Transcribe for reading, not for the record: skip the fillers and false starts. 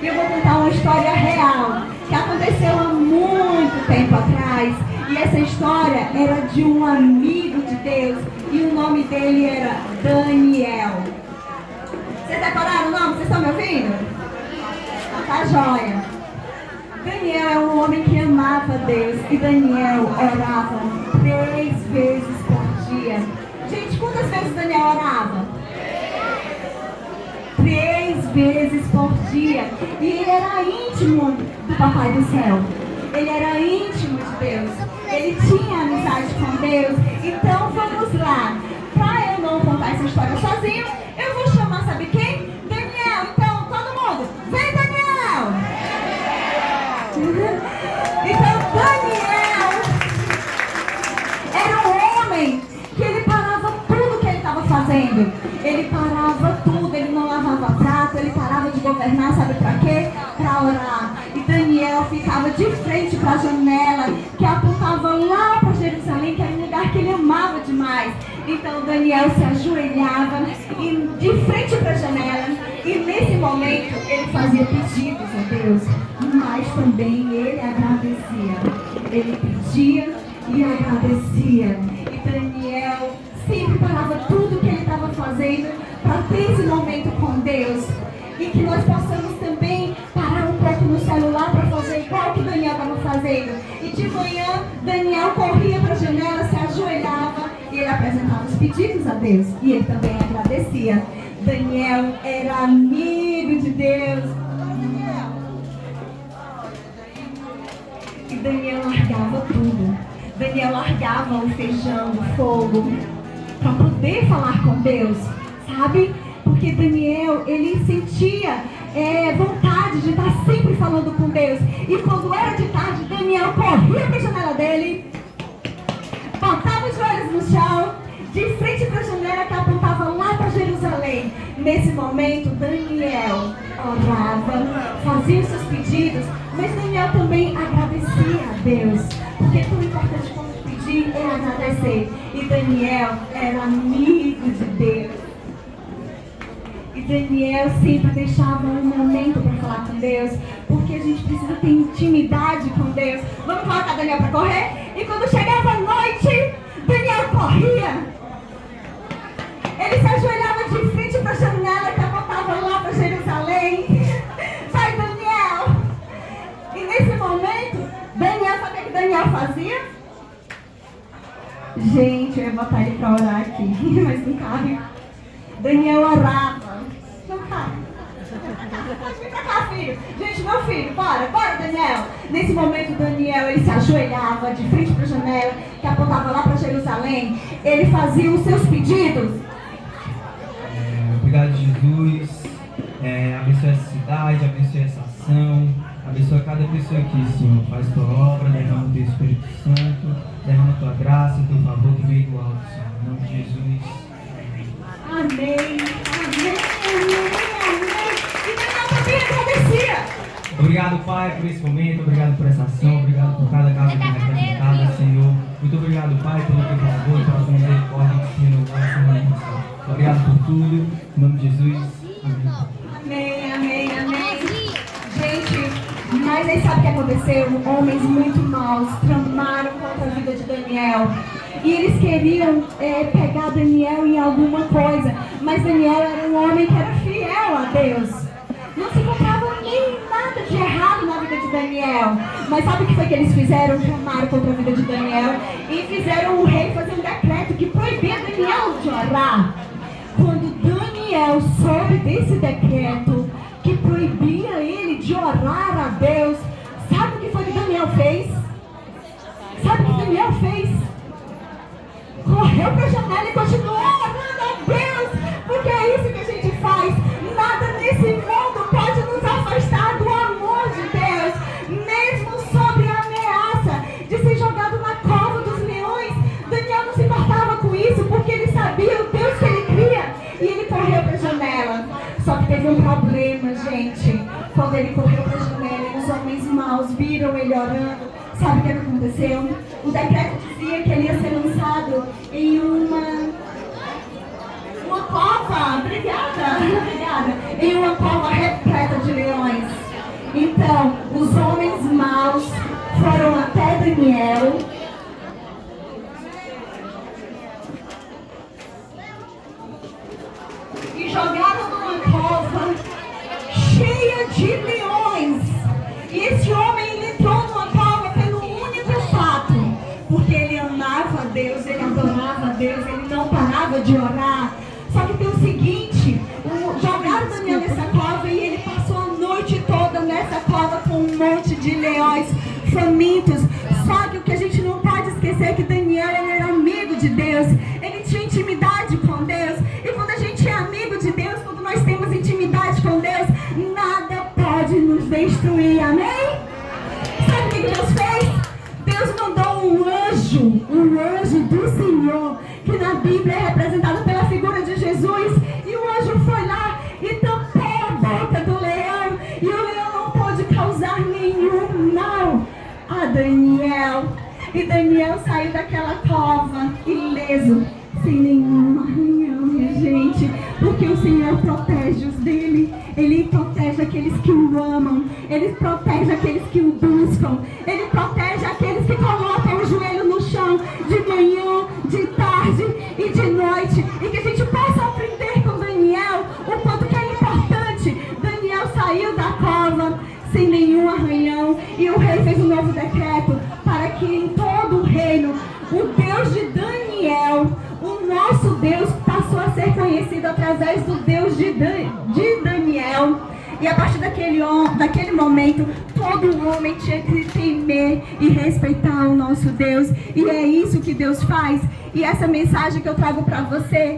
E eu vou contar uma história real, que aconteceu há muito tempo atrás. E essa história era de um amigo de Deus, e o nome dele era Daniel. Vocês decoraram o nome? Vocês estão me ouvindo? Tá joia. Daniel é um homem que amava Deus, e Daniel orava 3 vezes por dia. Gente, quantas vezes Daniel orava? 3 vezes por dia. E ele era íntimo do Papai do Céu. Ele era íntimo de Deus. Ele tinha amizade com Deus. Então vamos lá. Para eu não contar essa história sozinho, eu vou chamar, sabe quem? Daniel. Então, todo mundo, vem, Daniel! Então, Daniel era um homem que ele parava tudo que ele estava fazendo. Ele parava tudo, ele não lavava prato, ele parava de governar, sabe para quê? Para orar. E Daniel ficava de frente para a janela, que apontava lá para Jerusalém, que era um lugar que ele amava demais. Então Daniel se ajoelhava de frente para a janela, e nesse momento ele fazia pedidos a Deus, mas também ele agradecia. Ele pedia e agradecia. E Daniel sempre parava tudo que ele estava fazendo para ter esse momento com Deus. E que nós possamos também parar um pouco no celular para fazer igual que Daniel estava fazendo. E de manhã, Daniel corria para a janela, se ajoelhava e ele apresentava os pedidos a Deus. E ele também agradecia. Daniel era amigo de Deus. E Daniel largava tudo. Daniel largava o feijão, o fogo, para poder falar com Deus, sabe? Porque Daniel, ele sentia vontade de estar sempre falando com Deus. E quando era de tarde, Daniel corria para a janela dele, botava os joelhos no chão, de frente para a janela que apontava lá para Jerusalém. Nesse momento, Daniel orava, fazia os seus pedidos, mas Daniel também agradecia a Deus. Porque é tão importante quanto pedir é agradecer. E Daniel era amigo de Deus. E Daniel sempre deixava um momento para falar com Deus, porque a gente precisa ter intimidade com Deus. Vamos colocar Daniel para correr? E quando chegava a noite, Daniel corria. Ele se ajoelhava de frente para a janela que apontava lá para Jerusalém. Vai, Daniel! E nesse momento, Daniel, sabe o que Daniel fazia? Gente, eu ia botar ele para orar aqui, mas não cabe. Daniel orava. Não cabe. Vem pra cá, filho. Gente, meu filho, bora, Daniel. Nesse momento, Daniel, ele se ajoelhava de frente para a janela, que apontava lá para Jerusalém. Ele fazia os seus pedidos. Obrigado, Jesus. Abençoe essa cidade, abençoe essa ação. Abençoa cada pessoa aqui, Senhor. Faz tua obra, derrama o teu Espírito Santo, derrama tua graça, teu favor do meio do alto, Senhor. Em nome de Jesus. Amém. E Daniel também agradecia. Obrigado, Pai, por esse momento. Obrigado por essa ação. Obrigado por cada casa aqui representada, Senhor. Muito obrigado, Pai, pelo teu favor, pela tua misericórdia que se renovou essa manhã, Senhor. Obrigado por tudo. Em nome de Jesus. Amém. Gente, mas aí sabe o que aconteceu? Homens muito maus tramaram contra a vida de Daniel. E eles queriam pegar Daniel em alguma coisa. Mas Daniel era um homem que era fiel a Deus. Não se encontrava nem nada de errado na vida de Daniel. Mas sabe o que foi que eles fizeram? Tramaram contra a vida de Daniel. E fizeram o rei fazer um decreto que proibia Daniel de orar. Quando Daniel soube desse decreto que proibia ele de orar a Deus, sabe o que foi que Daniel fez? Correu para a janela e continuou orando a Deus, porque é isso que a gente faz. Nada nesse mundo pode nos afastar do amor de Deus, mesmo sob a ameaça de ser jogado na cova dos leões. Daniel não se importava com isso, porque ele sabia o Deus que ele cria, e ele correu para a janela. Só que teve um problema, gente. Quando ele correu para a janela, os homens maus viram ele orando. Sabe o que aconteceu? O decreto dizia que ele ia ser lançado em uma cova, obrigada, em uma cova repleta de leões. Então, os homens maus foram até Daniel e jogaram numa cova cheia de leões. E esse homem, ele entrou numa cova pelo único fato, porque ele amava a Deus, ele adorava a Deus, ele não parava de orar. Só que tem o seguinte, jogaram Daniel nessa cova e ele passou a noite toda nessa cova com um monte de leões famintos. Só que o que a gente não pode esquecer é que Daniel, ele era amigo de Deus, ele tinha intimidade com Deus. E quando a gente é amigo de Deus, quando nós temos intimidade com Deus, nada pode nos destruir, amém? Sabe o que Deus fez? Deus mandou um anjo do Senhor, que na Bíblia é representado pela figura de Jesus. E o anjo foi lá e tampou a boca do leão, e o leão não pôde causar nenhum mal a Daniel. E Daniel saiu daquela cova ileso, sem nenhum arranhão, minha gente, porque o Senhor protege os dele. Ele protege aqueles que o amam, ele protege aqueles que o buscam, ele protege aqueles que colocam o joelho no chão de manhã, de tarde e de noite. E que a gente possa aprender com Daniel o quanto que é importante. Daniel saiu da cova sem nenhum arranhão, e o rei fez um novo decreto para que em todo o reino o Deus de Daniel, o nosso Deus, passou a ser conhecido através do Deus de Daniel. E a partir daquele momento, todo homem tinha que temer e respeitar o nosso Deus. E é isso que Deus faz. E essa mensagem que eu trago para você